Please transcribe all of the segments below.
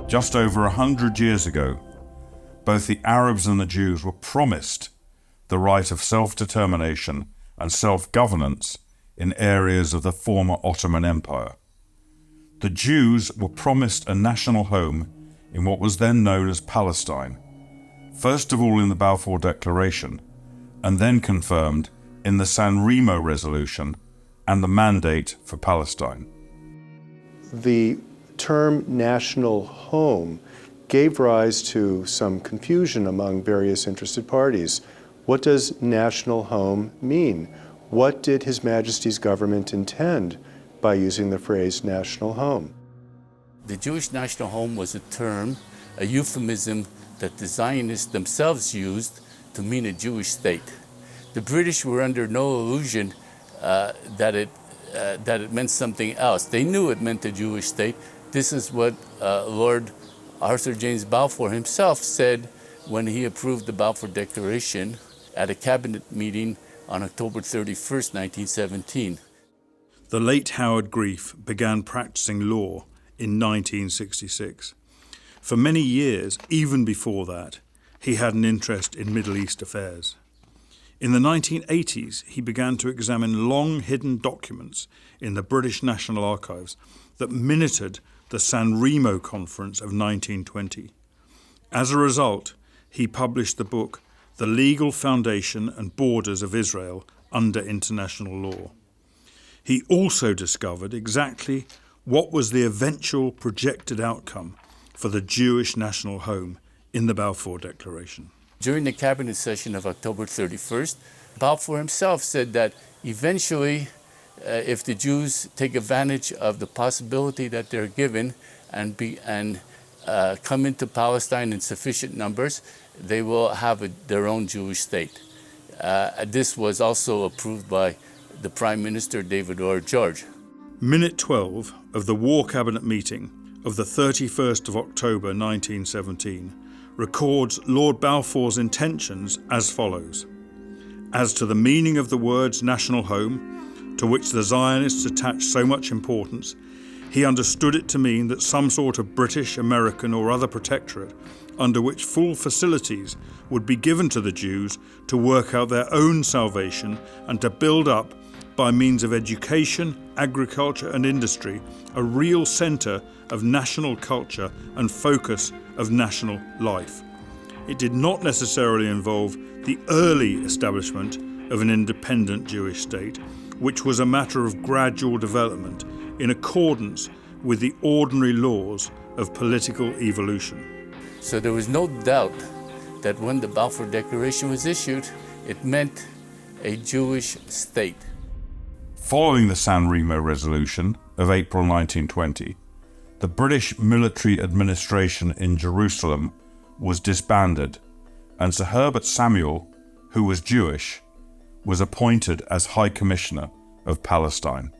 Just over 100 years ago, both the Arabs and the Jews were promised the right of self-determination and self-governance in areas of the former Ottoman Empire. The Jews were promised a national home in what was then known as Palestine, first of all in the Balfour Declaration, and then confirmed in the San Remo Resolution and the Mandate for Palestine. The term national home gave rise to some confusion among various interested parties. What does national home mean? What did His Majesty's government intend by using the phrase national home? The Jewish national home was a term, a euphemism that the Zionists themselves used to mean a Jewish state. The British were under no illusion that it meant something else. They knew it meant a Jewish state. This is what Lord Arthur James Balfour himself said when he approved the Balfour Declaration at a cabinet meeting on October 31st, 1917. The late Howard Grief began practicing law in 1966. For many years, even before that, he had an interest in Middle East affairs. In the 1980s, he began to examine long-hidden documents in the British National Archives that minuted the San Remo Conference of 1920. As a result, he published the book The Legal Foundation and Borders of Israel Under International Law. He also discovered exactly what was the eventual projected outcome for the Jewish national home in the Balfour Declaration. During the cabinet session of October 31st, Balfour himself said that eventually, if the Jews take advantage of the possibility that they're given and come into Palestine in sufficient numbers, they will have their own Jewish state. This was also approved by the Prime Minister, David Lloyd George. Minute 12 of the War Cabinet meeting of the 31st of October 1917 records Lord Balfour's intentions as follows. As to the meaning of the words national home, to which the Zionists attached so much importance, he understood it to mean that some sort of British, American or other protectorate under which full facilities would be given to the Jews to work out their own salvation and to build up, by means of education, agriculture and industry, a real centre of national culture and focus of national life. It did not necessarily involve the early establishment of an independent Jewish state, which was a matter of gradual development in accordance with the ordinary laws of political evolution. So there was no doubt that when the Balfour Declaration was issued, it meant a Jewish state. Following the San Remo Resolution of April 1920, the British military administration in Jerusalem was disbanded, and Sir Herbert Samuel, who was Jewish, was appointed as High Commissioner of Palestine.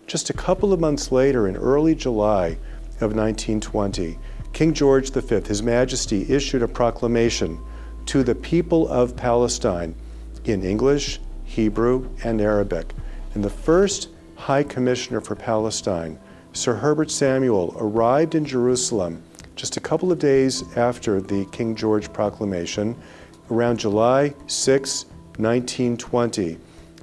Just a couple of months later, in early July of 1920, King George V, His Majesty, issued a proclamation to the people of Palestine in English, Hebrew, and Arabic. And the first High Commissioner for Palestine, Sir Herbert Samuel, arrived in Jerusalem just a couple of days after the King George Proclamation, around July 6, 1920.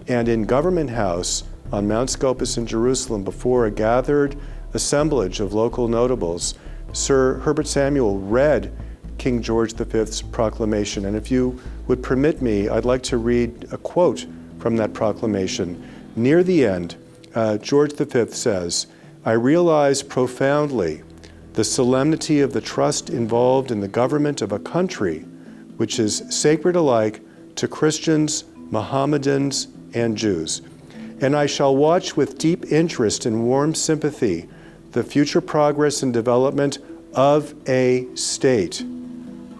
And in Government House on Mount Scopus in Jerusalem, before a gathered assemblage of local notables, Sir Herbert Samuel read King George V's proclamation. And if you would permit me, I'd like to read a quote from that proclamation. Near the end, George V says, "I realize profoundly the solemnity of the trust involved in the government of a country which is sacred alike to Christians, Mohammedans, and Jews. And I shall watch with deep interest and warm sympathy the future progress and development of a state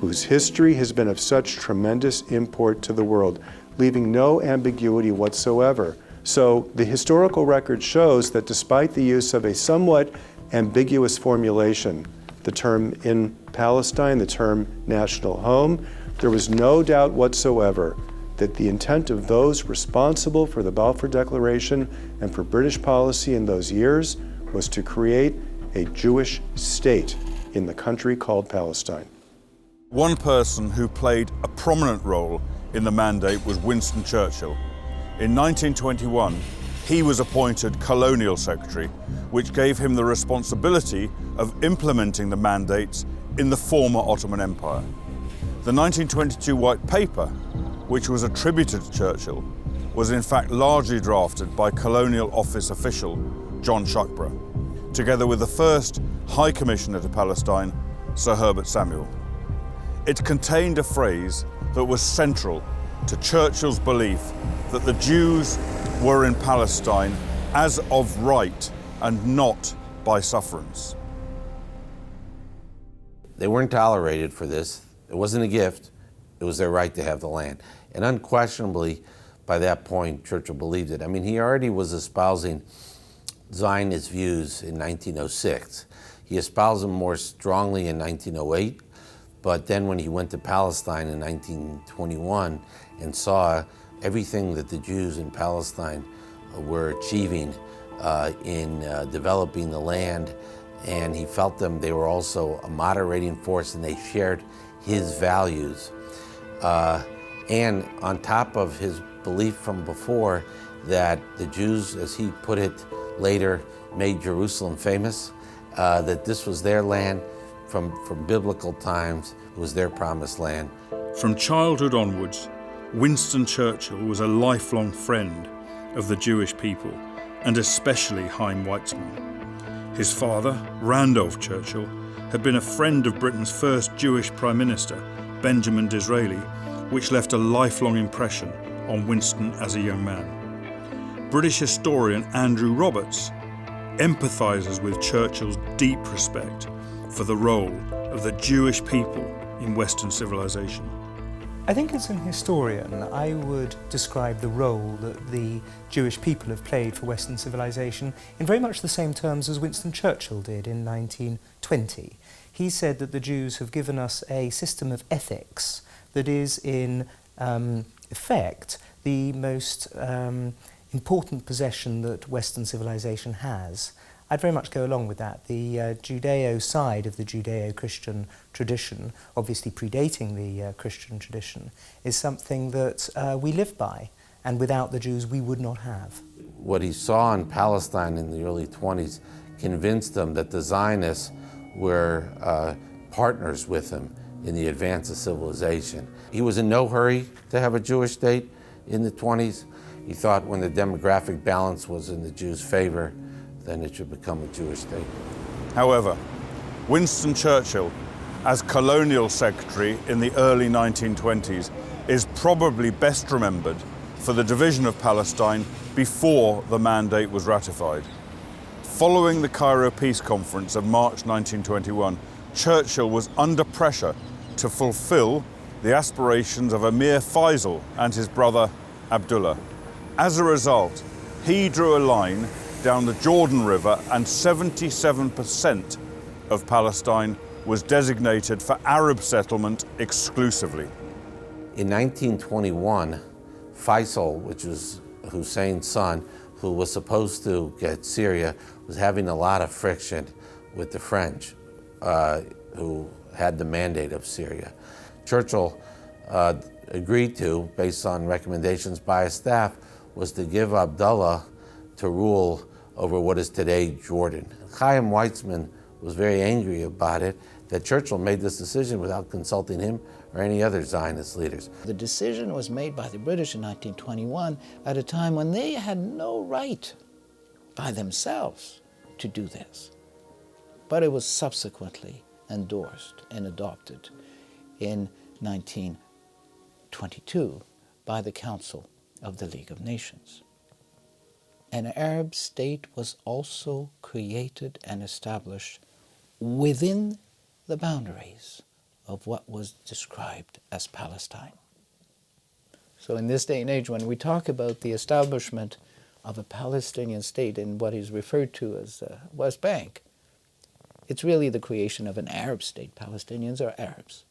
whose history has been of such tremendous import to the world, leaving no ambiguity whatsoever." So the historical record shows that despite the use of a somewhat ambiguous formulation, the term in Palestine, the term national home, there was no doubt whatsoever that the intent of those responsible for the Balfour Declaration and for British policy in those years was to create a Jewish state in the country called Palestine. One person who played a prominent role in the mandate was Winston Churchill. In 1921, he was appointed Colonial Secretary, which gave him the responsibility of implementing the mandates in the former Ottoman Empire. The 1922 White Paper, which was attributed to Churchill, was in fact largely drafted by Colonial Office official John Shuckburgh, together with the first High Commissioner to Palestine, Sir Herbert Samuel. It contained a phrase that was central to Churchill's belief that the Jews were in Palestine as of right and not by sufferance. They weren't tolerated for this. It wasn't a gift. It was their right to have the land. And unquestionably, by that point, Churchill believed it. I mean, he already was espousing Zionist views in 1906. He espoused them more strongly in 1908, but then when he went to Palestine in 1921 and saw everything that the Jews in Palestine were achieving in developing the land, and he felt they were also a moderating force and they shared his values. And on top of his belief from before that the Jews, as he put it later, made Jerusalem famous, that this was their land from biblical times, it was their promised land. From childhood onwards, Winston Churchill was a lifelong friend of the Jewish people, and especially Chaim Weizmann. His father, Randolph Churchill, had been a friend of Britain's first Jewish Prime Minister, Benjamin Disraeli, which left a lifelong impression on Winston as a young man. British historian Andrew Roberts empathises with Churchill's deep respect for the role of the Jewish people in Western civilization. I think as an historian, I would describe the role that the Jewish people have played for Western civilization in very much the same terms as Winston Churchill did in 1920. He said that the Jews have given us a system of ethics that is in effect the most important possession that Western civilization has. I'd very much go along with that. The Judeo side of the Judeo-Christian tradition, obviously predating the Christian tradition, is something that we live by, and without the Jews we would not have. What he saw in Palestine in the early 20s convinced him that the Zionists were partners with him in the advance of civilization. He was in no hurry to have a Jewish state in the 20s. He thought when the demographic balance was in the Jews' favor, then it should become a Jewish state. However, Winston Churchill, as Colonial Secretary in the early 1920s, is probably best remembered for the division of Palestine before the mandate was ratified. Following the Cairo Peace Conference of March 1921, Churchill was under pressure to fulfill the aspirations of Emir Faisal and his brother Abdullah. As a result, he drew a line down the Jordan River, and 77% of Palestine was designated for Arab settlement exclusively. In 1921, Faisal, which was Hussein's son, who was supposed to get Syria, was having a lot of friction with the French, who had the mandate of Syria. Churchill agreed to, based on recommendations by his staff, was to give Abdullah to rule over what is today Jordan. Chaim Weizmann was very angry about it, that Churchill made this decision without consulting him or any other Zionist leaders. The decision was made by the British in 1921 at a time when they had no right by themselves to do this. But it was subsequently endorsed and adopted in 1922 by the Council of the League of Nations. An Arab state was also created and established within the boundaries of what was described as Palestine. So in this day and age, when we talk about the establishment of a Palestinian state in what is referred to as the West Bank, it's really the creation of an Arab state. Palestinians are Arabs.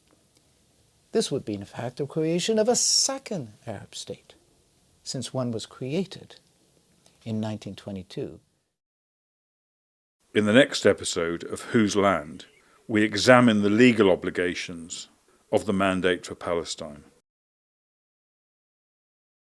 This would be, in fact, the creation of a second Arab state, since one was created in 1922. In the next episode of Whose Land, we examine the legal obligations of the Mandate for Palestine.